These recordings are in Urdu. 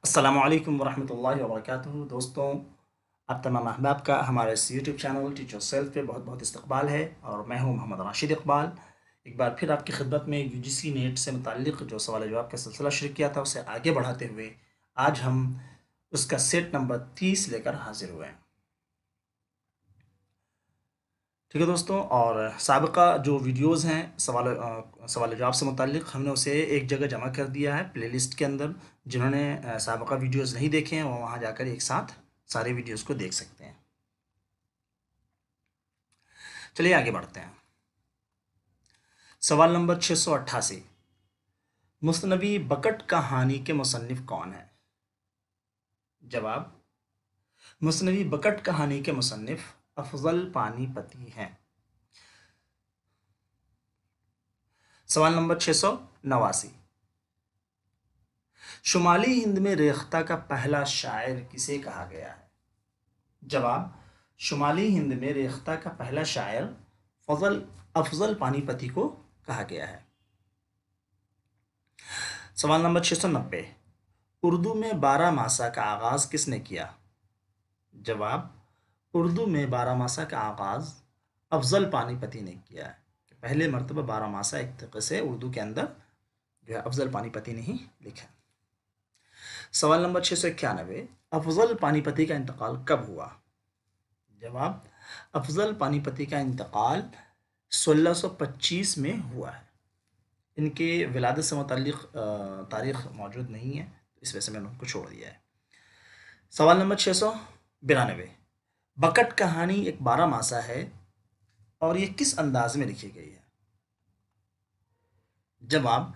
السلام علیکم ورحمۃ اللہ وبرکاتہ دوستوں، آپ تمام احباب کا ہمارے اس YouTube channel teach yourself پہ بہت بہت استقبال ہے، اور میں ہوں محمد راشد اقبال۔ ایک بار پھر آپ کی خدمت میں یو جی سی نیٹ سے متعلق جو سوال جواب کا سلسلہ شروع کیا تھا اسے آگے بڑھاتے ہوئے آج ہم اس کا سیٹ نمبر 30 لے کر حاضر ہوئے ہیں۔ ٹھیک ہے دوستوں، اور سابقہ جو ویڈیوز ہیں سوال جواب سے متعلق، ہم نے اسے ایک جگہ جمع کر دیا ہے پلے لسٹ کے اندر۔ جنہوں نے سابقہ ویڈیوز نہیں دیکھے ہیں وہ وہاں جا کر ایک ساتھ سارے ویڈیوز کو دیکھ سکتے ہیں۔ چلیے آگے بڑھتے ہیں۔ سوال نمبر 688، مثنوی بکٹ کہانی کے مصنف کون ہیں؟ جواب: مثنوی بکٹ کہانی کے مصنف افضل پانی پتی ہیں۔ سوال نمبر 689، شمالی ہند میں ریختہ کا پہلا شاعر کسے کہا گیا ہے؟ جواب: شمالی ہند میں ریختہ کا پہلا شاعر افضل پانی پتی کو کہا گیا ہے۔ سوال نمبر 690، اردو میں 12 ماسہ کا آغاز کس نے کیا؟ جواب: اردو میں 12 ماسہ کا آغاز افضل پانی پتی نے کیا ہے۔ پہلے مرتبہ 12 ماسہ ایک طریقے سے اردو کے اندر جو ہے افضل پانی پتی نے ہی لکھا۔ سوال نمبر 691، افضل پانی پتی کا انتقال کب ہوا؟ جواب: افضل پانی پتی کا انتقال 1625 میں ہوا ہے۔ ان کے ولادت سے متعلق تاریخ موجود نہیں ہے، اس وجہ سے میں نے ان کو چھوڑ دیا ہے۔ سوال نمبر 692، بکٹ کہانی ایک 12 ماسہ ہے اور یہ کس انداز میں لکھی گئی ہے؟ جواب: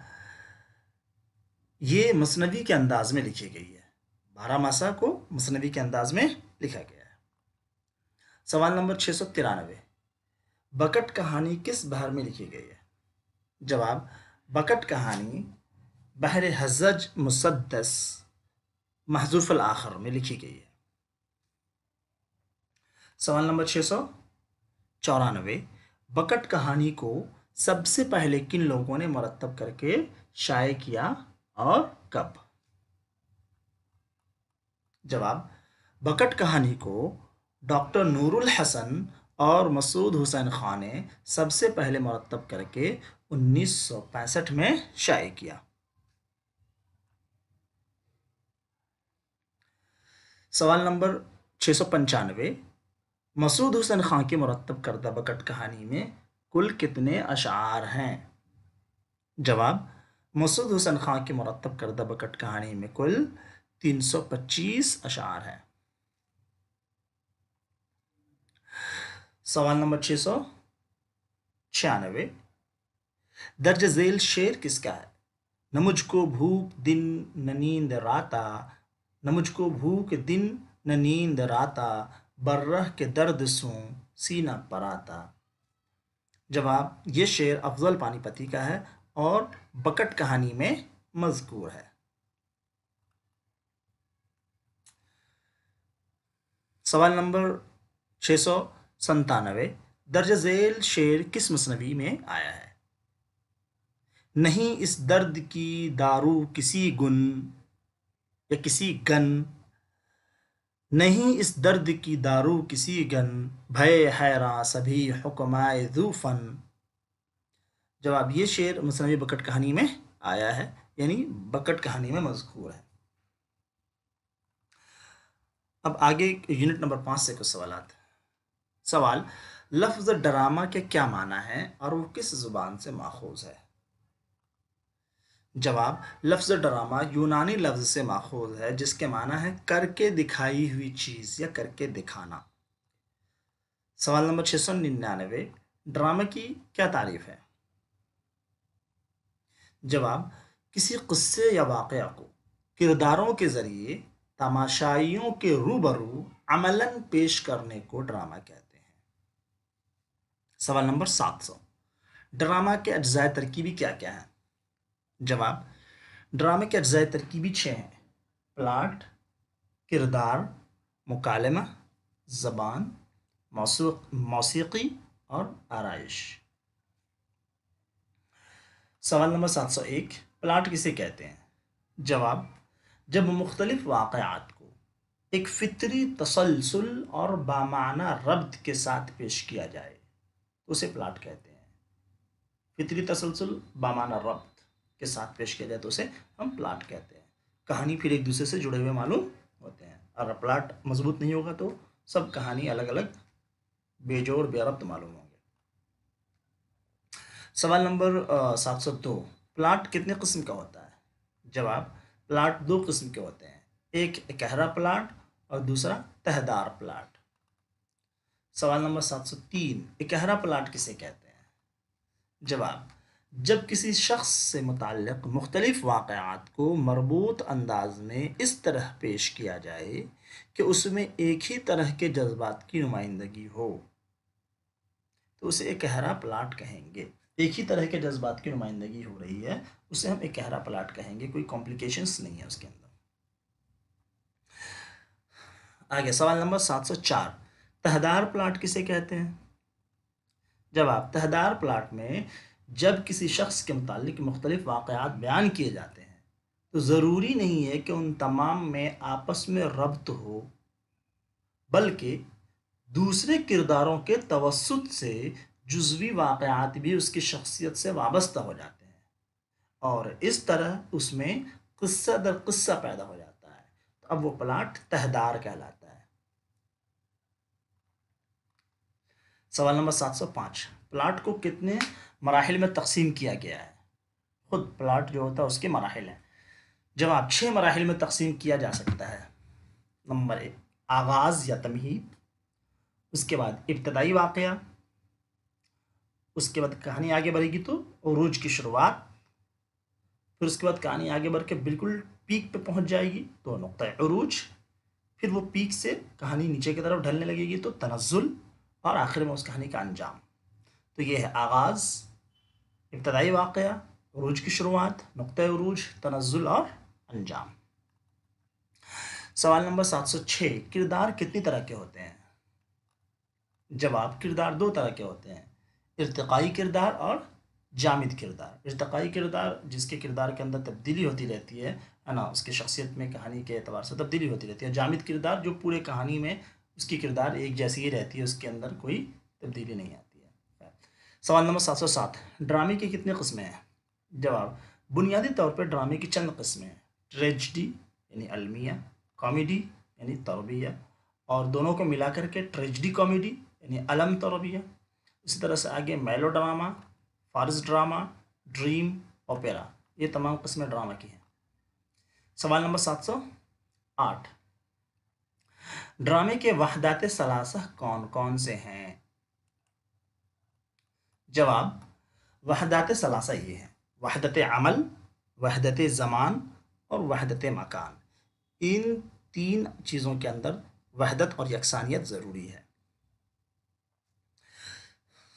یہ مثنوی کے انداز میں لکھی گئی ہے۔ 12 ماسہ کو مثنوی کے انداز میں لکھا گیا ہے۔ سوال نمبر 693، بکٹ کہانی کس بحر میں لکھی گئی ہے؟ جواب: بکٹ کہانی بحر حزج مسدس محذوف الآخر میں لکھی گئی ہے۔ سوال نمبر 694، بکٹ کہانی کو سب سے پہلے کن لوگوں نے مرتب کر کے شائع کیا اور کب؟ جواب: بکٹ کہانی کو ڈاکٹر نور الحسن اور مسعود حسین خان نے سب سے پہلے مرتب کر کے 1965 میں شائع کیا۔ سوال نمبر 695، مسعود حسین خان کی مرتب کردہ بکٹ کہانی میں کل کتنے اشعار ہیں؟ جواب: مسعود حسین خان کی مرتب کردہ بکٹ کہانی میں کل 325 اشعار ہیں۔ سوال نمبر 696، درج ذیل شعر کس کا ہے؟ نہ مجھ کو بھوک دن نہ نیند راتا، نہ مجھ کو بھوک دن نہ نیند راتا، برہ کے درد سوں سینہ پراتا۔ جواب: یہ شعر افضل پانی پتی کا ہے اور بکٹ کہانی میں مذکور ہے۔ سوال نمبر 697، درج ذیل شعر کس مثنوی میں آیا ہے؟ نہیں اس درد کی دارو کسی گن یا کسی گن، نہیں اس درد کی دارو کسی گن، بھئے حیراں سبھی حکمائے ذو فن۔ جواب: یہ شعر مثنوی بکٹ کہانی میں آیا ہے، یعنی بکٹ کہانی میں مذکور ہے۔ اب آگے یونٹ نمبر 5 سے کچھ سوالات۔ سوال: لفظ ڈرامہ کے کیا معنی ہے اور وہ کس زبان سے ماخوذ ہے؟ جواب: لفظ ڈرامہ یونانی لفظ سے ماخوذ ہے جس کے معنی ہے کر کے دکھائی ہوئی چیز یا کر کے دکھانا۔ سوال نمبر 699، ڈرامہ کی کیا تعریف ہے؟ جواب: کسی قصے یا واقعہ کو کرداروں کے ذریعے تماشائیوں کے روبرو عملاً پیش کرنے کو ڈرامہ کہتے ہیں۔ سوال نمبر 700، ڈرامہ کے اجزائے ترکیبی کیا کیا ہیں؟ جواب: ڈرامے کے اجزائے ترکیبی 6 ہیں: پلاٹ، کردار، مکالمہ، زبان، موسیقی اور آرائش۔ سوال نمبر 701، پلاٹ کسے کہتے ہیں؟ جواب، جب مختلف واقعات کو ایک فطری تسلسل اور بامعنی ربط کے ساتھ پیش کیا جائے تو اسے پلاٹ کہتے ہیں۔ فطری تسلسل، بامعنی ربط کے ساتھ پیش کیا جائے تو اسے ہم پلاٹ کہتے ہیں۔ کہانی پھر ایک دوسرے سے جڑے ہوئے معلوم ہوتے ہیں، اور پلاٹ مضبوط نہیں ہوگا تو سب کہانی الگ الگ بے جوڑ بے ربط معلوم ہوں گے۔ سوال نمبر 702، پلاٹ کتنے قسم کا ہوتا ہے؟ جواب، پلاٹ دو قسم کے ہوتے ہیں، ایک اکہرا پلاٹ اور دوسرا تہدار پلاٹ۔ سوال نمبر 703، اکہرا پلاٹ کسے کہتے ہیں؟ جواب، جب کسی شخص سے متعلق مختلف واقعات کو مربوط انداز میں اس طرح پیش کیا جائے کہ اس میں ایک ہی طرح کے جذبات کی نمائندگی ہو تو اسے اکہرا پلاٹ کہیں گے۔ ایک ہی طرح کے جذبات کی نمائندگی ہو رہی ہے، اسے ہم اکہرا پلاٹ کہیں گے، کوئی کمپلیکیشنز نہیں ہے اس کے اندر۔ آگے سوال نمبر 704، تہدار پلاٹ کسے کہتے ہیں؟ جواب، تہدار پلاٹ میں جب کسی شخص کے متعلق مختلف واقعات بیان کیے جاتے ہیں تو ضروری نہیں ہے کہ ان تمام میں آپس میں ربط ہو، بلکہ دوسرے کرداروں کے توسط سے جزوی واقعات بھی اس کی شخصیت سے وابستہ ہو جاتے ہیں اور اس طرح اس میں قصہ در قصہ پیدا ہو جاتا ہے، تو اب وہ پلاٹ تہدار کہلاتا ہے۔ سوال نمبر 705، پلاٹ کو کتنے مراحل میں تقسیم کیا گیا ہے؟ خود پلاٹ جو ہوتا ہے اس کے مراحل ہیں۔ جواب، 6 مراحل میں تقسیم کیا جا سکتا ہے۔ نمبر 1، آغاز یا تمہید، اس کے بعد ابتدائی واقعہ، اس کے بعد کہانی آگے بڑھے گی تو عروج کی شروعات، پھر اس کے بعد کہانی آگے بڑھ کے بالکل پیک پہ پہنچ جائے گی تو نقطہ عروج، پھر وہ پیک سے کہانی نیچے کی طرف ڈھلنے لگے گی تو تنزل، اور آخر میں اس کہانی کا انجام۔ تو یہ ہے آغاز، ابتدائی واقعہ، عروج کی شروعات، نقطہ عروج، تنزل اور انجام۔ سوال نمبر 706، کردار کتنی طرح کے ہوتے ہیں؟ جواب، کردار 2 طرح کے ہوتے ہیں، ارتقائی کردار اور جامد کردار۔ ارتقائی کردار جس کے کردار کے اندر تبدیلی ہوتی رہتی ہے نا، اس کی شخصیت میں کہانی کے اعتبار سے تبدیلی ہوتی رہتی ہے۔ جامد کردار جو پورے کہانی میں اس کی کردار ایک جیسی ہی رہتی ہے، اس کے اندر کوئی تبدیلی نہیں آتی ہے۔ سوال نمبر 707، ڈرامے کی کتنے قسمیں ہیں؟ جواب، بنیادی طور پر ڈرامے کی چند قسمیں ہیں، ٹریجڈی یعنی المیہ، کامیڈی یعنی تربیہ، اور دونوں کو ملا کر کے ٹریجڈی کامیڈی یعنی علم تربیہ۔ اسی طرح سے آگے میلو ڈرامہ، فارس ڈرامہ، ڈریم، اوپیرا، یہ تمام قسمیں ڈرامہ کی ہیں۔ سوال نمبر 708، ڈرامے کے وحدات ثلاثہ کون کون سے ہیں؟ جواب، وحدات ثلاثہ یہ ہیں، وحدت عمل، وحدت زمان اور وحدت مکان۔ ان 3 چیزوں کے اندر وحدت اور یکسانیت ضروری ہے۔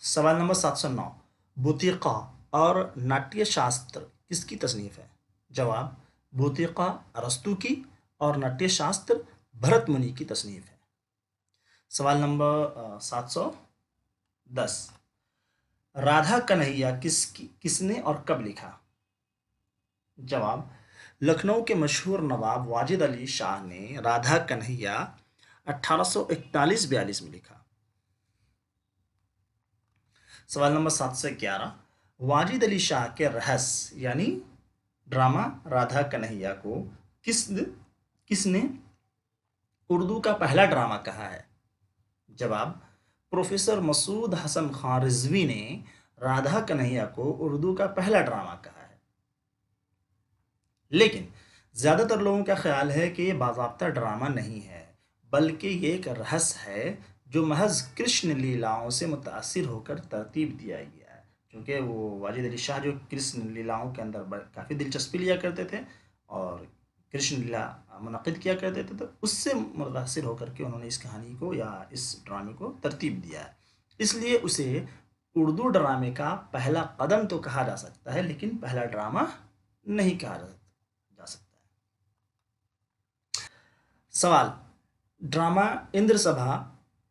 سوال نمبر 709، بوتیقا اور ناٹیہ شاستر کس کی تصنیف ہے؟ جواب، بوتیقا ارسطو کی اور ناٹیہ شاستر بھرت منی کی تصنیف ہے۔ سوال نمبر 710، رادھا کنہیا کس نے اور کب لکھا؟ جواب، لکھنؤ کے مشہور نواب واجد علی شاہ نے رادھا کنہیا 1841-42 میں لکھا۔ سوال نمبر 711، واجد علی شاہ کے رہس یعنی ڈرامہ رادھا کنہیا کو کس نے اردو کا پہلا ڈرامہ کہا ہے؟ جواب، پروفیسر مسعود حسن خان رضوی نے رادھا کنہیا کو اردو کا پہلا ڈرامہ کہا ہے، لیکن زیادہ تر لوگوں کا خیال ہے کہ یہ باضابطہ ڈرامہ نہیں ہے بلکہ یہ ایک رہس ہے جو محض کرشن لیلاؤں سے متاثر ہو کر ترتیب دیا گیا ہے، کیونکہ وہ واجد علی شاہ جو کرشن لیلاؤں کے اندر کافی دلچسپی لیا کرتے تھے اور کرشن لیلا منعقد کیا کرتے تھے، تو اس سے متاثر ہو کر کے انہوں نے اس کہانی کو یا اس ڈرامے کو ترتیب دیا ہے، اس لیے اسے اردو ڈرامے کا پہلا قدم تو کہا جا سکتا ہے لیکن پہلا ڈرامہ نہیں کہا جا سکتا ہے۔ سوال، ڈرامہ اندر سبھا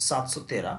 713,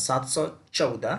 714,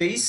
23